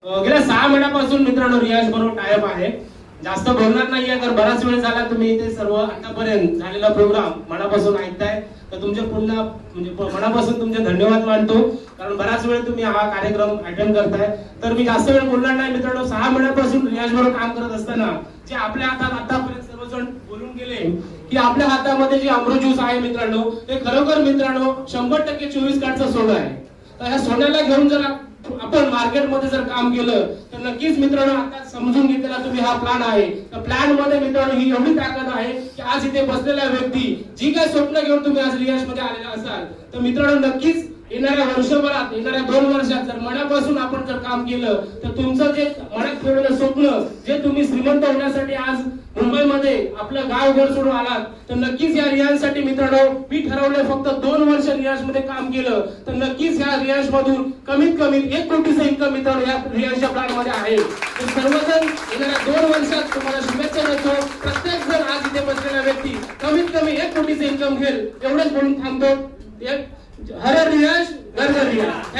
गेल्या 6 महिन्यापासून मित्रांनो रियाज बरोबर टायप आहे. जास्त बोलणार नाहीये तर बराच वेळ झाला तुम्ही इथे सर्व आतापर्यंत झालेला प्रोग्राम मनापासून ऐकताय तर तुमचे पुन्हा म्हणजे मनापासून तुमचे धन्यवाद मानतो. कारण बराच वेळ तुम्ही हा कार्यक्रम अटेंड करताय. तर मी जास्त वेळ बोलणार नाही मित्रांनो. 6 महिन्यापासून रियाज बरोबर काम करत असताना जे आपल्या हातात आतापर्यंत सर्वजण बोलून गेले की आपल्या हातामध्ये जे अमृत ज्यूस आहे मित्रांनो ते खरोखर मित्रांनो 100% 24 कॅरेटचं सोनं आहे. तर ह्या सोन्याला घेऊन जर आपण मार्केटमध्ये जर काम केलं तर नक्कीच मित्रांनो आता समजून घेतलेला तुम्ही हा प्लॅन आहे. त्या प्लॅन मध्ये मित्रांनो ही एवढी ताकद आहे की आज इथे बसलेला व्यक्ती जी काय स्वप्न घेऊन तुम्ही आज रियाज मध्ये आलेला असाल तर मित्रांनो नक्कीच येणाऱ्या वर्षभरात येणाऱ्या 2 वर्षात जर मनापासून आपण जर काम केलं तर तुमचं जे मनात ठेवलेलं स्वप्न जे तुम्ही श्रीमंत होण्यासाठी आज मुंबईमध्ये आपलं गाव घर सोडून आलात तर नक्कीच या रियाजसाठी मित्रांनो मी ठरवलं फक्त 2 वर्ष रियाज मध्ये काम केलं तर नक्कीच या रियाज मधून कमीत कमी 1 कोटीचं इन्कम मित्रांनो या रियाजच्या प्लॅन मध्ये आहे. तर सर्वजण येणाऱ्या 2 वर्षात तुम्हाला शुभेच्छा देतो. प्रत्येक जण आज इथे बसलेला व्यक्ती कमीत कमी 1 कोटीचं इन्कम घेईल एवढंच बोलून थांबतो. हर रियाज घर घर रियाज.